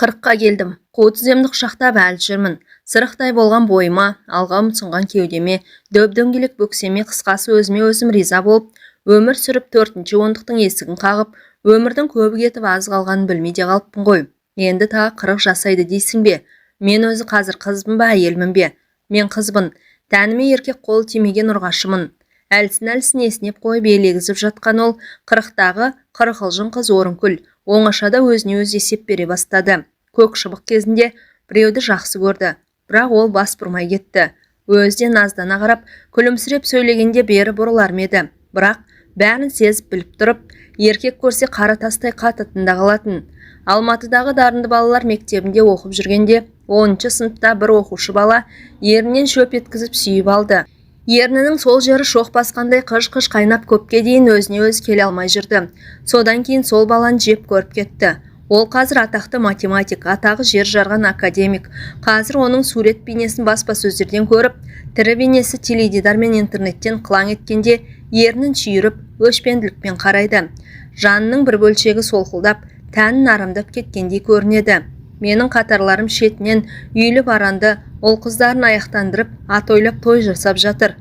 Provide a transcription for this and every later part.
Қырыққа келдім. Қу тіземді құшақтап әлі жүрмін. Сырықтай болған бойыма, алға ұмсынған кеудеме, дөп-дөңгелек бөксеме, қысқасы өзіме өзім риза болып, өмір сүріп 4-ші ондықтың есігін қағып, өмірдің көбі кетіп аз қалғанын білмей де қалыппын ғой. Енді тағы 40 жасайды дейсің бе? Мен өзі қазір қызбын ба, әйелмін бе? Мен қызбын. Тәніме еркек қолы тимеген ұрғашымын. Әлсін есінеп қойып елегізіп жатқан ол 40-тағы 40 қыз Орынкүл оңашада өзіне өз есеп бере бастады. Көк шыбық кезінде біреуді жақсы көрді, бірақ ол бас бұрмай кетті. Өзі де наздана қарап, күлімсіреп сөйлегенде бері бұрылар ма еді. Бірақ бәрін сезіп біліп тұрып, еркек көрсе қара тастай қатытында қалатын. Алматыдағы дарынды балалар мектебінде оқып жүргенде 10-ші сыныпта бір оқушы бала ерінен шөп еткізіп сүйіп алды. Ернінің сол жері шоқ басқандай қыж-қыж қайнап көпке дейін өзіне өзі келе алмай жүрді. Содан кейін сол баланы жеп көріп кетті. Ол қазір атақты математик, атағы жер жарған академик. Қазір оның сурет бейнесін баспасөздерден көріп, тірі бейнесі теледидар мен интернеттен қылаң еткенде ернін шүйіріп, өшпенділікпен қарайды. Жанының бір бөлшегі солқылдап, тәнін арамдап кеткендей көрінеді. Менің қатарларым шетінен үйлі баранды, ол қыздарын аяқтандырып, ат ойлап той жасап жатыр.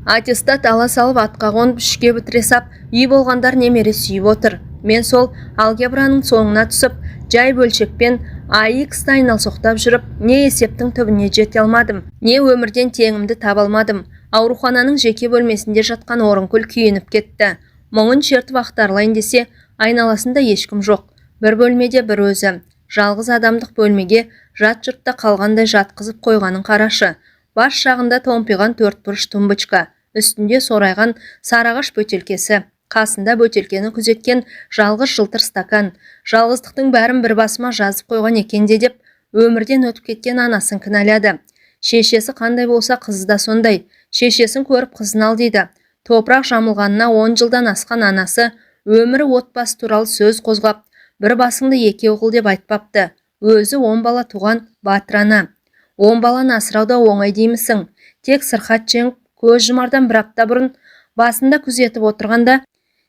Аттестат ала салып атқа қонып үшке бітіре сап, үй болғандар немере сүйіп отыр. Мен сол алгебраның соңына түсіп, жай бөлшекпен AX-ті айналсоқтап жүріп, не есептің түбіне жете алмадым, не өмірден теңімді таба алмадым. Аурухананың жеке бөлмесінде жатқан Орынкүл күйініп кетті. Мұңын шертіп ақтарылайын десе, айналасында ешкім жоқ. Бір бөлмеде бір өзі. Жалғыз адамдық бөлмеге жат жұртта қалғандай жатқызып қойғанын қарашы. Бас жағында томпиған 4 бұрыш тумбочка, үстінде сорайған сарағаш бөтелкесі, қасында бөтелкені күзеткен жалғыз жылтыр стакан. Жалғыздықтың бәрін бір басыма жазып қойған екенде деп, өмірден өтіп кеткен анасын кінәлады. Шешесі қандай болса қызы да сондай. Шешесін көріп қызын ал дейді. Топырақ жамылғанына 10 жылдан асқан анасы өмірі отбасы туралы сөз қозғап, бір басыңды екеу қыл деп айтпапты. Өзі 10 бала туған батыр ана. 10 баланы асырауда оңай деймісің? Тек сырқат жеңіп, көз жұмардан бір апта бұрын басында күзетіп отырғанда,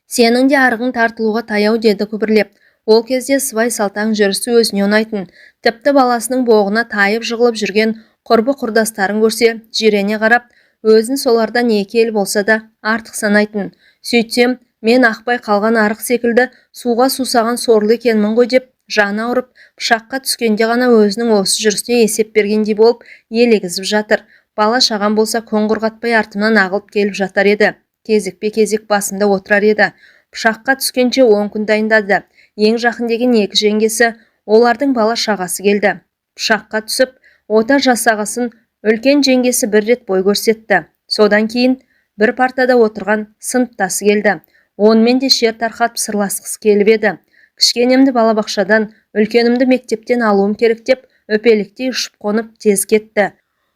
сенің де арығың тартылуға таяу деді күбірлеп. Ол кезде сыбай салтаң жүрісі өзіне ұнайтын. Тіпті баласының боғына тайып жығылып жүрген құрбы құрдастарын көрсе, жирене қарап, өзін солардан екі ел болса да артық санайтын. Сөйтсем, мен ақпай қалған арық секілді суға сусаған сорлы екенмін ғой деп, жаны ауырып, пышаққа түскенде ғана өзінің осы жүрісіне есеп бергендей болып елегізіп жатыр. Бала шаған болса көң құрғатпай артымнан ағылып келіп жатар еді. Кезекпе-кезек басында отырар еді. Пышаққа түскенше 10 күн дайындады. Ең жақын деген 2 жеңгесі, олардың бала шағасы келді. Пышаққа түсіп, ота жасағасын үлкен жеңгесі бір рет бой көрсетті. Содан кейін бір партада отырған сыныптасы келді. Онымен де шер тарқатып сырласқысы келіп еді. Кішкенемді балабақшадан, үлкенімді мектептен алуым керек деп, өпеліктей ұшып қонып тез кетті.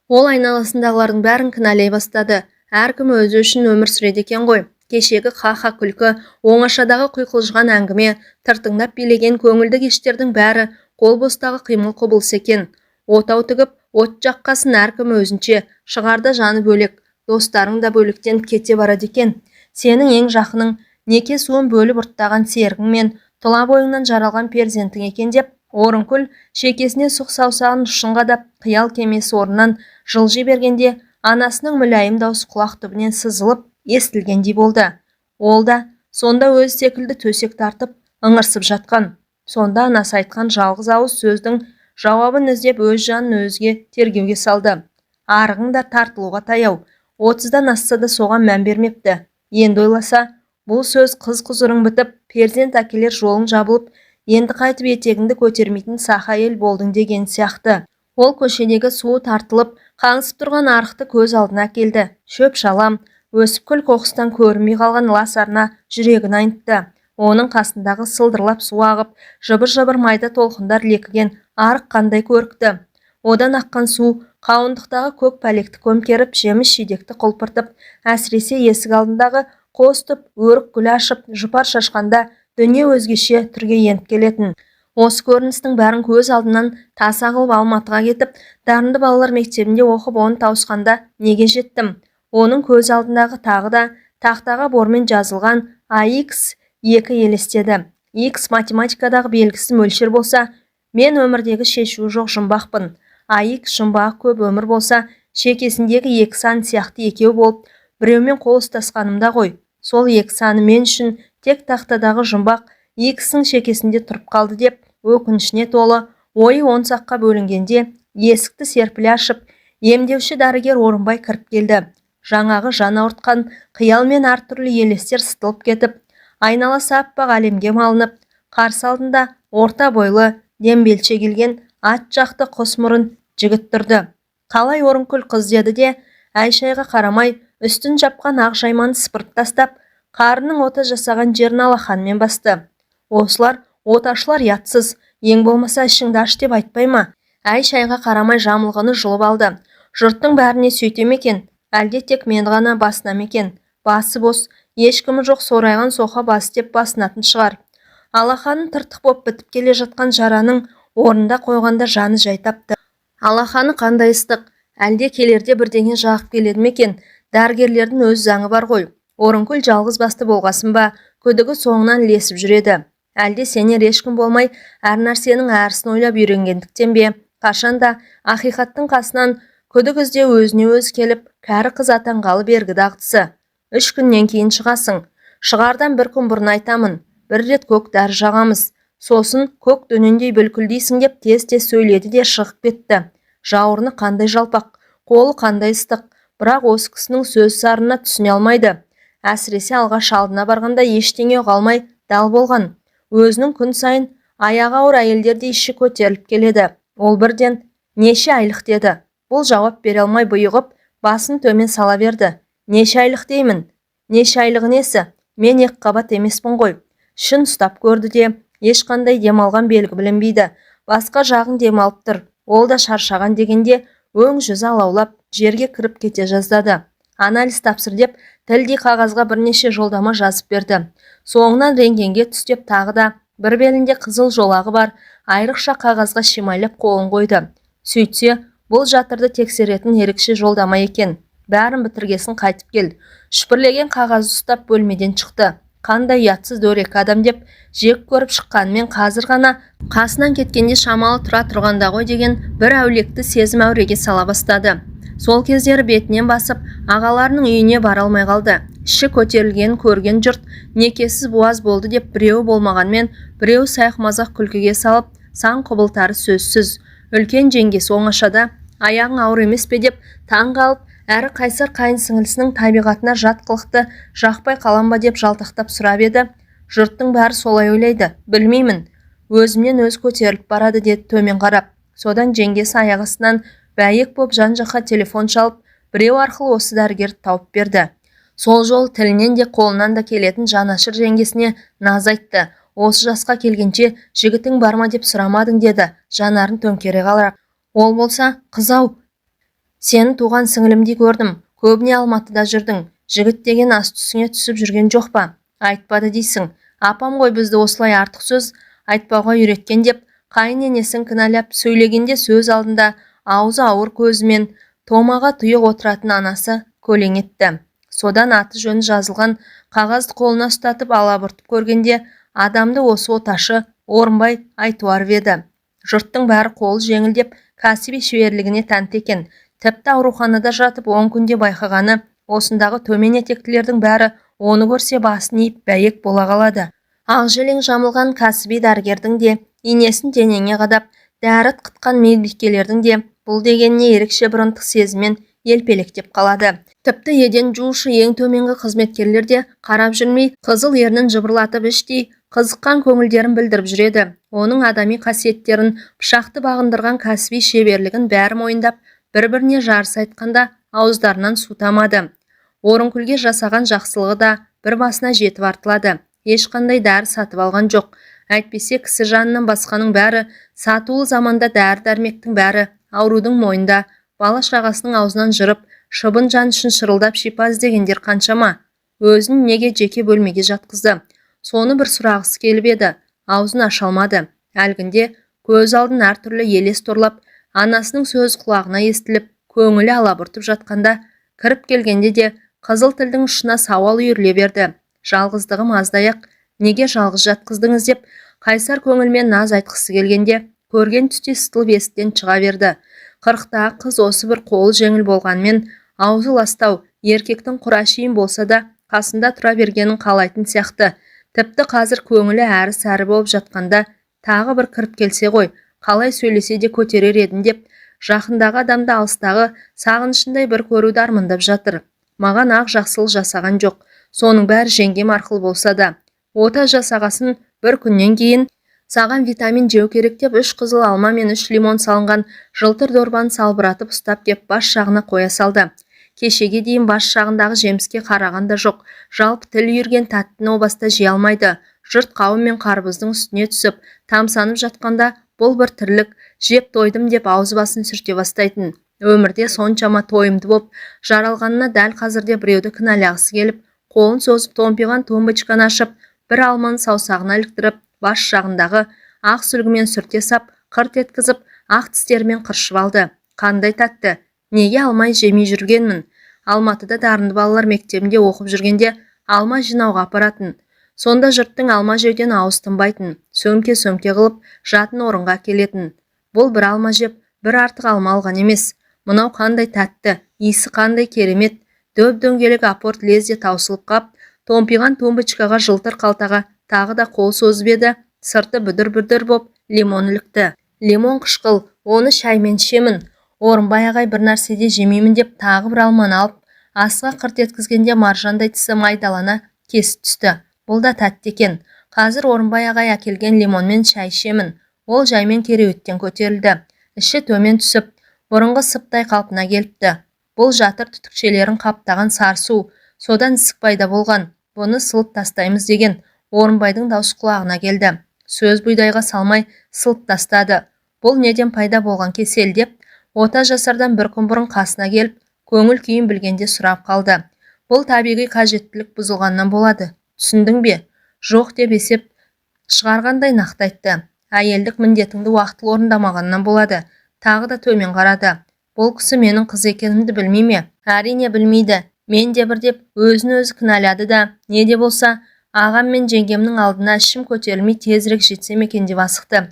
Ол айналасындағылардың бәрін кінәлай бастады. Әркім өзі үшін өмір сүреді екен ғой. Кешегі ха-ха күлкі, оңашадағы құйқылжыған әңгіме, тыртыңдап билеген көңілді кештердің бәрі қол бостағы қимыл құбылыс екен. Отау тігіп, от жаққасын әркім өзінше, шығарда жаны бөлек, достарың да бөліктен кете барады екен. Сенің ең жақының неке суын бөліп ұрттаған серігің мен тұла бойыңнан жаралған перзентің екен деп, Орынкүл шекесіне сұқ саусағын ұшын қадап, қиял кемесі орнынан жылжи бергенде, анасының мүләйім даусы құлақ түбінен сызылып, естілгендей болды. Ол да сонда өзі секілді төсек тартып, ыңырсып жатқан. Сонда анасы айтқан жалғыз ауыз сөздің жауабын іздеп өз жанын өзге тергеуге салды. Арығың да тартылуға таяу. 30-дан асса да соған мән бермепті. Енді ойласа, бұл сөз қыз құзырың бітіп, перзент әкелер жолың жабылып, енді қайтып етегіңді көтермейтін саха ел болдың деген сияқты. Ол көшедегі суы тартылып, қаңсып тұрған арықты көз алдына келді. Шөп шалам, өсіп күл қоқыстан көрінбей қалған лас арна жүрегін айнытты. Оның қасындағы сылдырлап су ағып, жыбыр-жыбыр майда толқындар лекіген арық қандай көрікті. Одан аққан су қауындықтағы көк пәлекті көмкеріп, жеміс жидекті құлпыртып, әсіресе есік алдындағы қос түп өрік гүл ашып, жұпар шашқанда дүние өзгеше түрге еніп келетін. Осы көріністің бәрін көз алдынан таса қылып Алматыға кетіп, дарынды балалар мектебінде оқып оны тауысқанда неге жеттім? Оның көз алдындағы тағы да тақтаға бормен жазылған AX2 елестеді. X математикадағы белгісіз мөлшер болса, Мен өмірдегі шешуі жоқ жұмбақпын. Айық жұмбағы көп өмір болса, шекесіндегі екі сан сияқты екеу болып, біреумен қол ұстасқанымда ғой. Сол екі саны мен үшін тек тақтадағы жұмбақ екісінің шекесінде тұрып қалды деп, өкінішіне толы, ойы он саққа бөлінгенде, есікті серпіле ашып, емдеуші дәрігер Орынбай кіріп келді. Жаңағы жан ауыртқан қиял мен әртүрлі елестер сытылып кетіп, айналасы аппақ әлемге малынып, қарсы алдында орта бойлы, дембелше келген ат жақты құс мұрын жігіт тұрды. Қалай Орынкүл қыз деді де, Әй-шайға қарамай, үстін жапқан ақ жайманы сыпырып тастап, қарының ота жасаған жерін алақанымен басты. Осылар, оташылар ятсыз, ең болмаса ішіңді аш деп айтпай ма? Әй-шайға қарамай жамылғыны жұлып алды. Жұрттың бәріне сөйтем екен, әлде тек мен ғана басынам екен? Басы бос, ешкімі жоқ сорайған соқа басы деп басынатын шығар. Алақанын тыртық боп бітіп келе жатқан жараның орнында қойғанда жаны жай тапты. Алақаны қандай ыстық, әлде келерде бірдеңе жағып келеді ме екен? Дәрігерлердің өз заңы бар ғой. Орынкүл жалғыз басты болғасын ба, күдігі соңынан ілесіп жүреді. Әлде сенер ешкім болмай, әр нәрсенің әрісін ойлап үйренгендіктен бе? Қашанда ақиқаттың қасынан күдік іздеу өзіне өзі келіп, кәрі қыз атанғалы бергі дағдысы. 3 күннен кейін шығасың. Шығардан бір күн бұрын айтамын. Бір рет көк дәрі жағамыз. Сосын көк дөнендей бүлкілдейсің деп тез-тез сөйледі де шығып кетті. Жауырыны қандай жалпақ, қолы қандай ыстық, бірақ осы кісінің сөз сарына түсіне алмайды. Әсіресе алғаш алдына барғанда ештеңе қалмай дал болған. Өзінің күн сайын аяғы ауыр әйелдерде іші көтеріліп келеді. Ол бірден неше айлық деді. Бұл жауап бере алмай бұйығып, басын төмен сала берді. Неше айлық деймін? Неше айлығы несі? Мен екі қабат емеспін ғой. Шын ұстап көрді де, ешқандай демалған белгі білінбейді. Басқа жағын демалып тұр. Ол да шаршаған дегенде, өң жүзі алаулап, жерге кіріп кете жаздады. Анализ тапсыр деп, тілдей қағазға бірнеше жолдама жазып берді. Соңынан рентгенге түстеп тағы да, бір белінде қызыл жолағы бар, айрықша қағазға шимайлап қолын қойды. Сөйтсе, бұл жатырды тексеретін ерекше жолдама екен. Бәрін бітіргесін қайтып кел. Шүпірлеген қағаз ұстап бөлмеден шықты. Қандай ұятсыз дөрекі адам деп жек көріп шыққанымен қазір ғана қасынан кеткенде шамалы тұра тұрғанда ғой деген бір әулекті сезім әуреге сала бастады. Сол кездері бетінен басып, ағаларының үйіне бара алмай қалды. Іші көтерілген көрген жұрт некесіз буаз болды деп біреуі болмағанмен, біреуі сайық-мазақ күлкіге салып, сан құбылтары сөзсіз. Үлкен жеңгесі оңашада, аяғың ауыр емес пе деп таң қалып, әрі қайсар қайын сіңілісінің табиғатына жат қылықты жақпай қалам ба деп жалтақтап сұрап еді. Жұрттың бәрі солай ойлайды, білмеймін. Өзімнен өз көтеріліп барады деді төмен қарап. Содан жеңгесі аяқ астынан бәйек боп жан-жаққа телефон шалып, біреу арқылы осы дәрігерді тауып берді. Сол жол тілінен де қолынан да келетін жанашыр жеңгесіне наз айтты. Осы жасқа келгенше жігітің бар ма деп сұрамадың деді, жанарын төңкере қаларап. Ол болса, қыз-ау, сені туған сіңілімдей көрдім, көбіне Алматыда жүрдің. Жігіт деген ас түсіңе түсіп жүрген жоқ па? Айтпады дейсің. Апам ғой бізді осылай артық сөз айтпауға үйреткен деп, қайын енесін кінәлап, сөйлегенде сөз алдында аузы ауыр көзімен томаға тұйық отыратын анасы көлең етті. Содан аты жөні жазылған қағазды қолына ұстатып алабұртып көргенде, адамды осы оташы Орынбай Айтуаров еді. Жұрттың бәрі қолы жеңілдеп, кәсіби шеберлігіне тәнті екен. Тіпті ауруханада жатып 10 күнде байқағаны, осындағы төмен етектілердің бәрі оны көрсе басын иіп бәйек бола қалады. Ақжелең жамылған кәсіби дәрігердің де, инесін денеңе қадап, дәрі қытқан медбикелердің де бұл дегеніне ерекше бір ынтық сезіммен елпелектеп қалады. Тіпті еден жуушы ең төменгі қызметкерлер де қарап жүрмей, қызыл ернін жыбырлатып іштей қызыққан көңілдерін білдіріп жүреді. Оның адами қасиеттерін, пышақты бағындырған кәсіби шеберлігін бәрі мойындап, бір-біріне жарыс айтқанда ауыздарынан су тамады. Орынкүлге жасаған жақсылығы да бір басына жетіп артылады. Ешқандай дәрі сатып алған жоқ. Әйтпесе кісі жанынан басқаның бәрі, сатулы заманда дәрі-дәрмектің бәрі аурудың мойнында, бала шағасының аузынан жырып, шыбын жан үшін шырылдап шипа іздегендер қаншама. Өзін неге жеке бөлмеге жатқызды? Соны бір сұрағысы келіп еді, аузын аша алмады. Әлгінде көз алдын әртүрлі елес торлап, анасының сөз құлағына естіліп, көңілі алабұртып жатқанда, кіріп келгенде де қызыл тілдің ұшына сауал үйіріле берді. Жалғыздығым аздаяқ, неге жалғыз жатқыздыңыз деп, қайсар көңілмен наз айтқысы келгенде, көрген түсте сытылып есіктен шыға берді. Қырықтағы қыз осы бір қолы жеңіл болғанмен аузы ластау, еркектің құрашиын болса да қасында тұра бергенін қалайтын сияқты. Тіпті қазір көңілі әрі-сәрі болып жатқанда тағы бір кіріп келсе ғой, қалай сөйлесе де көтерер едім деп, жақындағы адамды алыстағы сағынышындай бір көруді армандап жатыр. Маған ақ жақсылық жасаған жоқ. Соның бәрі жеңгем арқылы болса да. Ота жасағасын бір күннен кейін саған витамин жеу керек деп 3 қызыл алма мен 3 лимон салынған жылтыр дорбаны салбыратып ұстап кеп бас жағына қоя салды. Кешеге дейін бас жағындағы жеміске қараған да жоқ. Жалпы тіл үйірген тәттіні о баста жей алмайды. Жұрт қауым мен қарбыздың үстіне түсіп, тамсанып жатқанда бұл бір тірлік, жеп тойдым деп аузы басын сүрте бастайтын. Өмірде соншама тойымды боп, жаралғанына дәл қазірде біреуді кінәлағысы келіп, қолын созып томпиған тумбочканы ашып, бір алманы саусағына іліктіріп, бас жағындағы ақ сүлгімен сүрте сап, қырт еткізіп, ақ тістерімен қыршып алды. Қандай тәтті! Неге алмай жемей жүргенмін? Алматыда дарынды балалар мектебінде оқып жүргенде алма жинауға апаратын. Сонда жұрттың алма жеуден ауыз тынбайтын, сөмке-сөмке қылып жатын орынға келетін. Бұл бір алма жеп, бір артық алма алған емес. Мынау қандай тәтті, иісі қандай керемет. Дөп-дөңгелек апорт лезде таусылып қап, томпиған тумбочкаға жылтыр қалтаға тағы да қол созып еді, сырты бүдір-бүдір боп лимон ілікті. Лимон қышқыл, оны шаймен ішемін. Орынбай ағай бір нәрседе жемеймін деп тағы бір алманы алып, асыға қырт еткізгенде маржандай тісі майдалана кесіп түсті. Бұл да тәтті екен. Қазір Орынбай ағай әкелген лимонмен шай ішемін. Ол жаймен кереуеттен көтерілді. Іші төмен түсіп, бұрынғы сыптай қалпына келіпті. Бұл жатыр түтікшелерін қаптаған сарсу, содан ісік пайда болған. Бұны сылып тастаймыз деген Орынбайдың даусы құлағына келді. Сөз бұйдайға салмай сылып тастады. Бұл неден пайда болған кесел деп, ота жасардан бір күн бұрын қасына келіп, көңіл күйін білгенде сұрап қалды. Бұл табиғи қажеттілік бұзылғаннан болады. Түсіндің бе? Жоқ деп есеп шығарғандай нақты айтты. Әйелдік міндетіңді уақытылы орындамағаннан болады. Тағы да төмен қарады. Бұл кісі менің қыз екенімді білмей ме? Әрине білмейді. Мен де бір деп өзін-өзі кінәлады да, не де болса, ағам мен жеңгемнің алдына ішім көтерілмей тезірек жетсем екен деп асықты.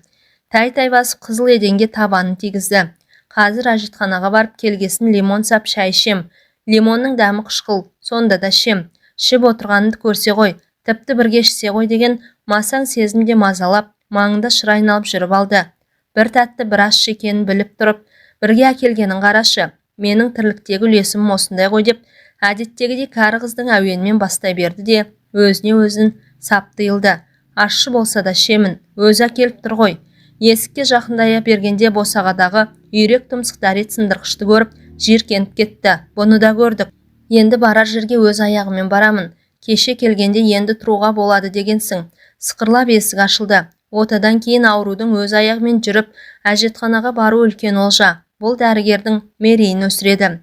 Тай-тай басып қызыл еденге табанын тигізді. Қазір әжетханаға барып келгесін лимон сап шай ішем. Лимонның дәмі қышқыл, сонда да ішем. Ішіп отырғанымды көрсе ғой, тіпті бірге ішсе ғой деген масаң сезімде мазалап, маңында шыр айналып жүріп алды. Бір тәтті бір ащы екенін біліп тұрып, бірге әкелгенін қарашы. Менің тірліктегі үлесім осындай ғой деп, әдеттегідей кәрі қыздың әуенімен бастай берді де, өзіне өзін сап тыйылды. Ащы болса да ішемін, өзі әкеліп тұр ғой. Есікке жақындая бергенде босағадағы үйрек тұмсық дәрет сындырғышты көріп, жиіркеніп кетті. Бұны да көрдік. Енді барар жерге өз аяғымен барамын. Кеше келгенде енді тұруға болады дегенсің. Сықырлап есік ашылды. Отадан кейін аурудың өз аяғымен жүріп, әжетханаға бару үлкен олжа. Бұл дәрігердің мерейін өсіреді.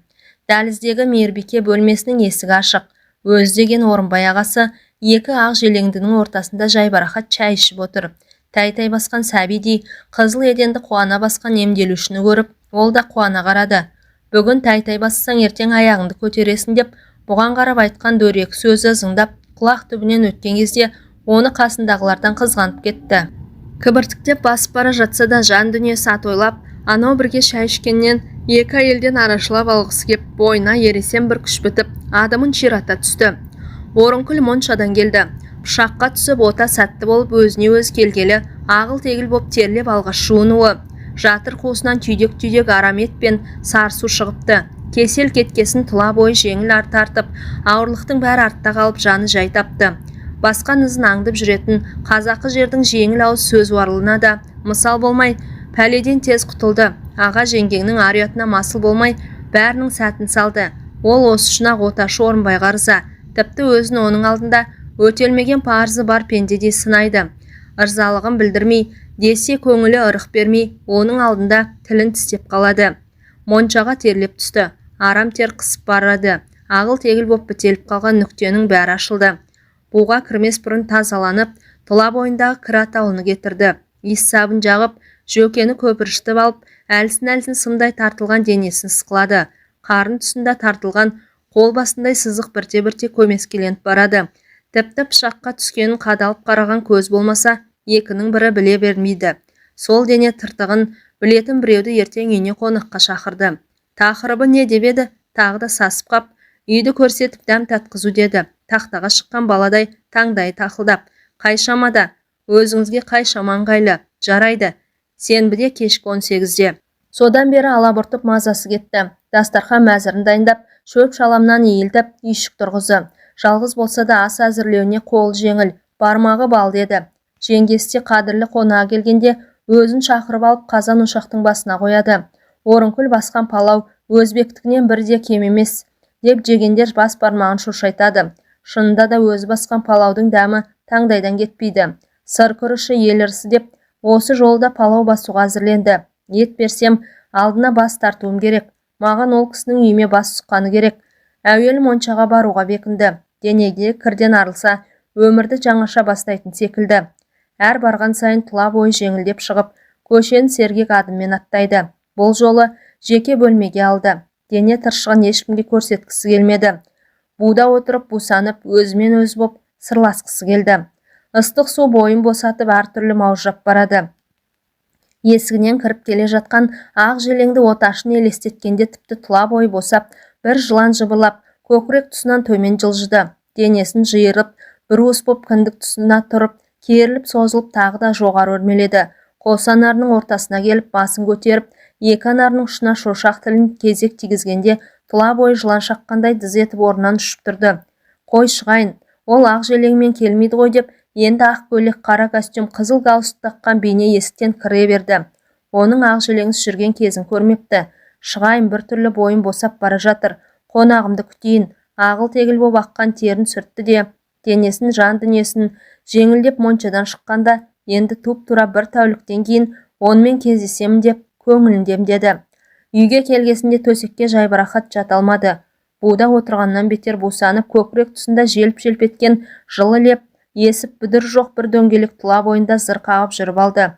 Дәліздегі мейірбике бөлмесінің есігі ашық. Өз деген Орынбай ағасы екі ақ желеңдінің ортасында жайбарақат шай ішіп отыр. Тай-тай басқан сәбидей қызыл еденді қуана басқан емделушіні көріп, ол да қуана қарады. Бүгін тай-тай бассаң ертең аяғыңды көтересің деп, бұған қарап айтқан дөрекі сөзі зыңдап, құлақ түбінен өткен кезде оны қасындағылардан қызғанып кетті. Кібіртіктеп басып бара жатса да жан дүниесі атойлап, анау бірге шай ішкеннен екі әйелден арашылап алғысы кеп, бойына ересен бір күш бітіп, адымын ширата түсті. Орынкүл моншадан келді. Пышаққа түсіп ота сәтті болып өзіне өз келгелі, ағыл-тегіл боп терлеп алғаш жуынуы. Жатыр қуысынан түйдек-түйдек арам ет пен сарсу шығыпты. Кесел кеткесін тұла бойы жеңіл тартып, ауырлықтың бәрі артта қалып жаны жай тапты. Басқан ізін аңдып жүретін қазақы жердің жеңіл ауыз сөз уарлығына да мысал болмай, пәледен тез құтылды. Аға жеңгеңнің ар-ұятына масыл болмай, бәрінің сәтін салды. Ол осы үшін ақ оташы Орынбайға ырза. Тіпті өзін оның алдында өтелмеген парызы бар пендедей сынайды. Ырзалығын білдірмей, десе көңілі ырық бермей, оның алдында тілін тістеп қалады. Моншаға терлеп түсті. Арам тер қысып барады. Ағыл-тегіл боп бітеліп қалған нүктенің бәрі ашылды. Буға кірмес бұрын тазаланып, тұла бойындағы кір атаулыны кетірді. Иіс сабын жағып, жөкені көпіріштіп алып, әлсін-әлсін сымдай тартылған денесін сықылады. Қарын тұсында тартылған қол басындай сызық бірте-бірте көмескеленіп барады. Тіпті пышаққа түскенін қадалып қараған көз болмаса, екінің бірі біле бермейді. сол дене тыртығын білетін біреуді ертең үйіне қонаққа шақырды. Тақырыбы не деп еді, тағы да сасып қап, үйді көрсетіп дәм татқызу деді. Тақтаға шыққан баладай таңдай тақылдап, қай шамада, өзіңізге қай шама ыңғайлы, жарайды, сенбіде кешкі 18-де. Содан бері алабұртып мазасы кетті. Дастархан мәзірін дайындап, шөп шаламнан иілтіп, үйшік тұрғызы. Жалғыз болса да ас әзірлеуіне қол жеңіл, бармағы бал деді. Жеңгесі қадірлі қонаға келгенде өзін шақырып алып қазан ошақтың басына қояды. Орынкүл басқан палау өзбектікінен бірде кем емес, деп жегендер бас бармағын шошайтады. Шынында да өзі басқан палаудың дәмі таңдайдан кетпейді. Сыр күріші ел ырысы деп осы жолда палау басуға әзірленді. Ет берсем, алдына бас тартуым керек. Маған ол кісінің үйме бас сұққаны керек. Әуелі моншаға баруға бекінді. Денеге кірден арылса, өмірді жаңаша бастайтын секілді. Әр барған сайын тұла бойы жеңілдеп шығып, көшені сергек адыммен аттайды. Бұл жолы жеке бөлмеге алды. Дене тыршығын ешкімге көрсеткісі келмеді. Буда отырып, бусанып, өзімен өз боп сырласқысы келді. Ыстық су бойын босатып әртүрлі маужырап барады. Есігінен кіріп келе жатқан ақ желеңді оташын елестеткенде тіпті тұла бойы босап, бір жылан жыбырлап, көкірек тұсынан төмен жылжыды. Денесін жиырып, бір уыс боп кіндік тұсына тұрып, керіліп созылып тағы да жоғары өрмеледі. Қос анарының ортасына келіп, басын көтеріп, екі анарының ұшына шошақ тілін кезек тигізгенде тұла бойы жылан шаққандай дыз етіп орнынан ұшып тұрды. Қой шығайын, ол ақ желеңмен келмейді ғой деп, енді ақ көйлек, қара костюм, қызыл галстук таққан бейне есіктен кіре берді. Оның ақ желеңсіз жүрген кезін көрмепті. Шығайын, бір түрлі бойын босап бара жатыр. Қонағымды күтейін. Ағыл тегіл боп аққан терін сүртті де, денесін, жан дүниесін жеңілдеп моншадан шыққанда, енді туп-тура бір тәуліктен кейін онымен кездесемін деп көңілін демдеді. Үйге келгесінде төсекке жайбарақат жата алмады. Буда отырғаннан бетер бусанып, көкірек тұсында желп-желп еткен жылы леп, есіп бүдір жоқ бір дөңгелек тұла бойында зыр қағып жүріп алды.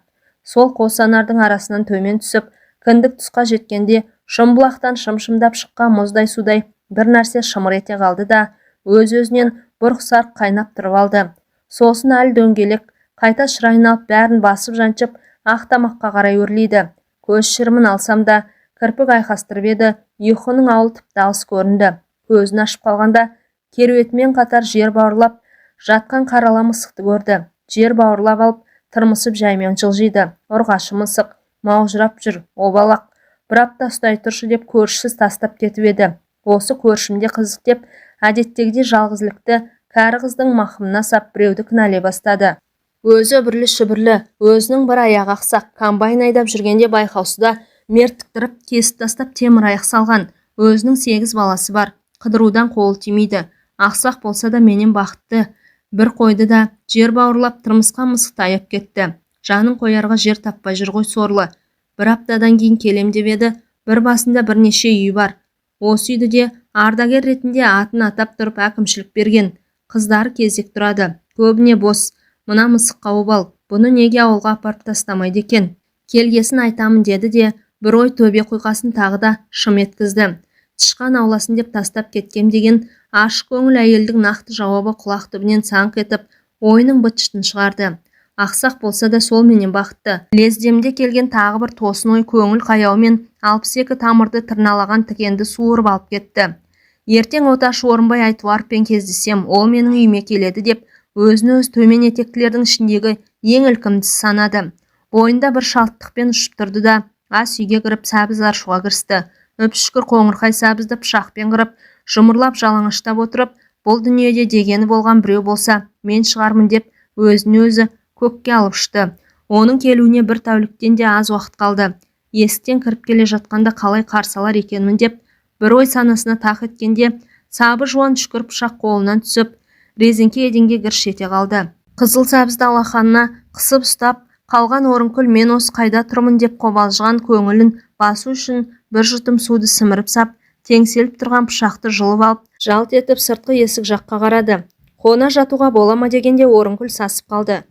Сол қос анардың арасынан төмен түсіп, кіндік тұсқа жеткенде шымбұлақтан шым-шымдап шыққан мұздай судай бір нәрсе шымыр ете қалды да, өз-өзінен бұрқ-сарқ қайнап тұрып алды. Сосын әлі дөңгелек қайта шырайын алып бәрін басып жаншып, ақ тамаққа қарай өрлейді. Көз шырымын алсам да, кірпік айқастырып еді, ұйқының ауыл тіпті алыс көрінді. Көзін ашып қалғанда, керуетімен қатар жер бауырлап жатқан қарала мысықты көрді. Жер бауырлап алып, тырмысып жаймен жылжиды. Ұрғашы мысық, маужырап жүр, обалақ. Бір апта ұстай тұршы деп көршісіз тастап кетіп еді. Осы көршімде қызық деп, әдеттегідей жалғызлікті кәрі қыздың махымына сап біреуді кінәлай бастады. Өзі үбірлі-шүбірлі, өзінің бір аяғы ақсақ, комбайн айдап жүргенде байқаусызда мертіктіріп, кесіп тастап темір аяқ салған. Өзінің 8 баласы бар, қыдырудан қолы тимейді. Ақсақ болса да менен бақытты. Бір қойды да, жер бауырлап тырмысқан мысықты аяп кетті. Жанын қоярға жер таппай жүр ғой сорлы. Бір аптадан кейін келем деп еді, бір басында бірнеше үй бар. Осы үйді де ардагер ретінде атын атап тұрып әкімшілік берген. Қыздары кезек тұрады, көбіне бос. Мына мысыққа обал, бұны неге ауылға апарып тастамайды екен? Келгесін айтамын деді де, бір ой төбе құйқасын тағы да шым еткізді. Тышқан ауласын деп тастап кеткем деген ашық көңіл әйелдің нақты жауабы құлақ түбінен саңқ етіп, ойының быт-шытын шығарды. Ақсақ болса да сол менен бақытты. Лездемде келген тағы бір тосын ой көңіл қаяумен 62 тамырды тырналаған тікенді суырып алып кетті. Ертең оташы Орынбай Айтуаровпен кездесем, ол менің үйіме келеді деп, өзін-өз төмен етектілердің ішіндегі ең ілкімдісі санады. Бойында бір шалттықпен ұшып тұрды да, ас үйге кіріп сәбіз аршуға кірісті. Үп-шүкір қоңырқай сәбізді пышақпен қырып, жұмырлап жалаңаштап отырып, бұл дүниеде дегені болған біреу болса, мен шығармын деп, өзін-өзі көкке алып ұшты. Оның келуіне бір тәуліктен де аз уақыт қалды. Есіктен кіріп келе жатқанда қалай қарсалар екенмін деп, бір ой санасына тақ еткенде, сабы жуан шүкір пышақ қолынан түсіп, резеңке еденге гірш ете қалды. Қызыл сәбізді алақанына қысып ұстап қалған Орынкүл мен осы қайда тұрмын деп қобалжыған көңілін басу үшін бір жұтым суды сіміріп сап, теңселіп тұрған пышақты жұлып алып, жалт етіп сыртқы есік жаққа қарады. Қона жатуға бола ма дегенде Орынкүл сасып қалды.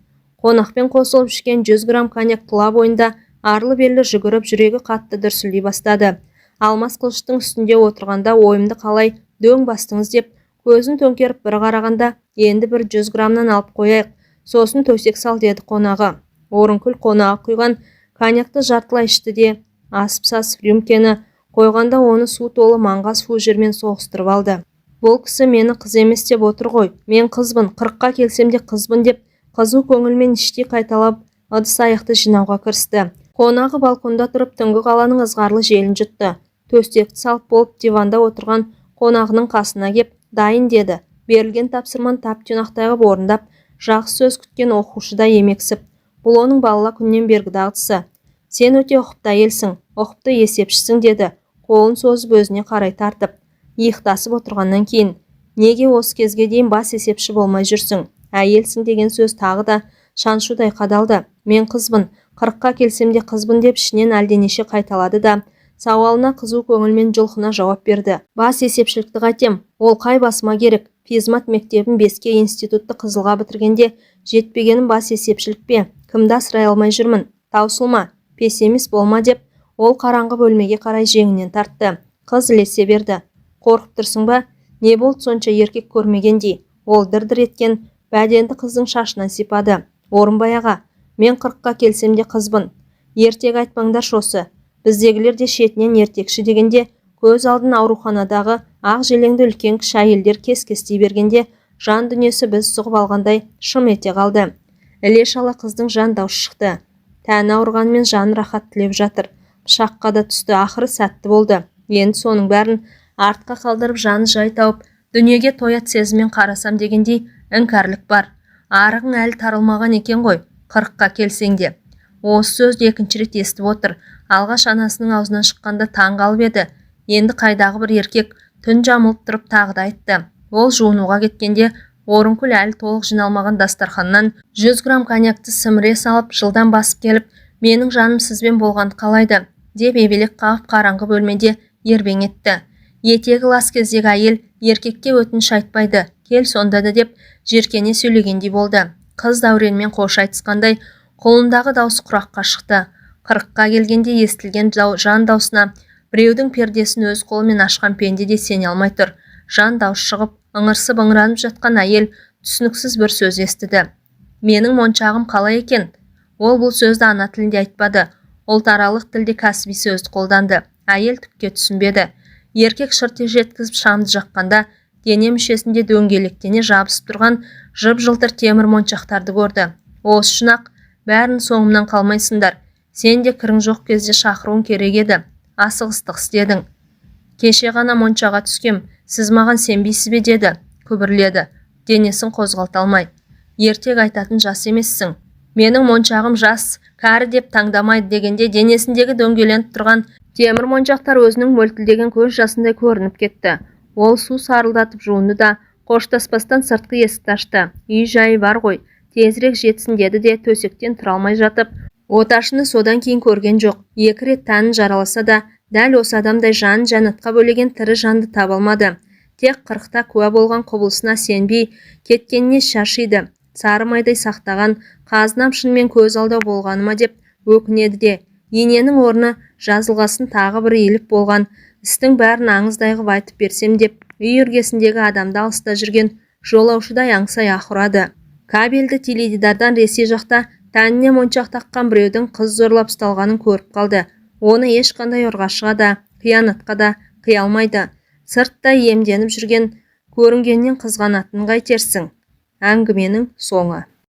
Қонақпен қосылып ішкен 100 грамм коньяк тұла бойында арлы-берлі жүгіріп, жүрегі қатты дүрсілдей бастады. Алмас қылыштың үстінде отырғанда ойымды қалай дөң бастыңыз деп, көзін төңкеріп бір қарағанда, енді бір 100 граммнан алып қояйық, сосын төсек сал деді қонағы. Орынкүл қонаға құйған Коньякты жартылай ішті де, асып-сасып рюмкені қойғанда оны су толы маңғаз фужермен соғыстырып алды. Бұл кісі мені қыз емес деп отыр ғой. Мен қызбын, 40-қа келсем де қызбын деп, қызу көңілмен іштей қайталап, ыдыс-аяқты жинауға кірісті. Қонағы балконда тұрып түнгі қаланың ызғарлы желін жұтты. Төстекті салып болып диванда отырған қонағының қасына кеп, дайын деді. Берілген тапсырманы тап-тұйнақтай ғып орындап, жақсы сөз күткен оқушыдай емексіп. Бұл оның балала күннен бергі дағдысы. Сен өте ұқыпты әйелсің, ұқыпты есепшісің деді, қолын созып өзіне қарай тартып. Иықтасып отырғаннан кейін, неге осы кезге дейін бас есепші болмай жүрсің? Әйелсің деген сөз тағы да шаншудай қадалды. Мен қызбын, 40-қа келсем де қызбын деп ішінен әлденеше қайталады да, сауалына қызу көңілмен жұлқына жауап берді. Бас есепшілікті қайтем, ол қай басыма керек? Физмат мектебін 5-ке, институтты Қызылға бітіргенде жетпегенім бас есепшілік пе? Кімді асырай алмай жүрмін? Таусылма, пессимист болма деп, ол қараңғы бөлмеге қарай жеңінен тартты. Қыз ілесе берді. Қорқып тұрсың ба? Не болды сонша еркек көрмегендей? Ол дір-дір еткен бәденді қыздың шашынан сипады. Орынбай аға, мен 40-қа келсем де қызбын. Ертек айтпаңдар шосы. Біздегілер де шетінен ертекші дегенде, көз алдын ауруханадағы ақ желеңді үлкен кіші әйелдер кес-кестей бергенде, жан дүниесі біз сұғып алғандай шым ете қалды. Іле-шала қыздың жан даусы шықты. Тәні ауырғанмен жан рахат тілеп жатыр. Пышаққа да түсті, ақыры сәтті болды. Енді соның бәрін артқа қалдырып жаны жай тауып, дүниеге тоят сезіммен қарасам дегендей іңкәрлік бар. Арығың әлі тарылмаған екен ғой, 40-қа келсең де. Осы сөзді екінші рет естіп отыр. Алғаш анасының аузынан шыққанда таң қалып еді. Енді қайдағы бір еркек түн жамылып тұрып тағы да айтты. Ол жуынуға кеткенде Орынкүл әлі толық жиналмаған дастарханнан 100 грамм коньякты сіміре салып, жылдан басып келіп, менің жаным сізбен болғанды қалайды, деп ебелек қағып қараңғы бөлмеде ербең етті. Етегі лас кездегі әйел еркекке өтініш айтпайды, кел сонда да деп жеркене сөйлегендей болды. Қыз дәуренмен қош айтысқандай қолындағы даусы құраққа шықты. 40-қа келгенде естілген жан даусына біреудің пердесін өз қолымен ашқан пенде де сене алмай тұр. Жан дауыс шығып, ыңырсып ыңыранып жатқан әйел түсініксіз бір сөз естіді. Менің моншағым қалай екен? Ол бұл сөзді ана тілінде айтпады. Ұлтаралық тілде кәсіби сөзді қолданды. Әйел түкке түсінбеді. Еркек шырт жеткізіп шамды жаққанда, дене мүшесінде дөңгелектене жабысып тұрған жып-жылтыр темір моншақтарды көрді. Осы үшін ақ бәрін соңымнан қалмайсыңдар. Сен де кірің жоқ кезде шақыруың керек еді. Асығыстық істедің. Кеше ғана моншаға түскем, сіз маған сенбейсіз бе деді, күбірледі. Денесін қозғалта алмай. Ертек айтатын жас емессің. Менің моншағым жас, кәрі деп таңдамайды дегенде денесіндегі дөңгеленіп тұрған темір моншақтар өзінің мөлтілдеген көз жасындай көрініп кетті. Ол су сарылдатып жуынды да, қоштаспастан сыртқы есікті ашты. Үй жайы бар ғой, тезірек жетсін деді де төсектен тұра алмай жатып, оташыны содан кейін көрген жоқ. 2 рет тәнін жараласа да, дәл осы адамдай жанын жәннатқа бөлеген тірі жанды таба алмады. Тек 40-та куә болған құбылысына сенбей кеткеніне шашиды. Сары майдай сақтаған қазынам шынымен көз алдау болғаныма деп өкінеді де, ененің орны жазылғасын тағы бір иіліп болған істің бәрін аңыздай ғып айтып берсем деп, үй іргесіндегі адамды алыста жүрген жолаушыдай аңсай ақырады. Кабельді теледидардан Ресей жақта тәніне моншақ таққан біреудің қыз зорлап ұсталғанын көріп қалды. Оны ешқандай ұрғашыға да, қиянатқа да қия алмайды. Сыртта емденіп жүрген көрінгеннен қызғанатынын қайтерсің. Әңгіменің соңы.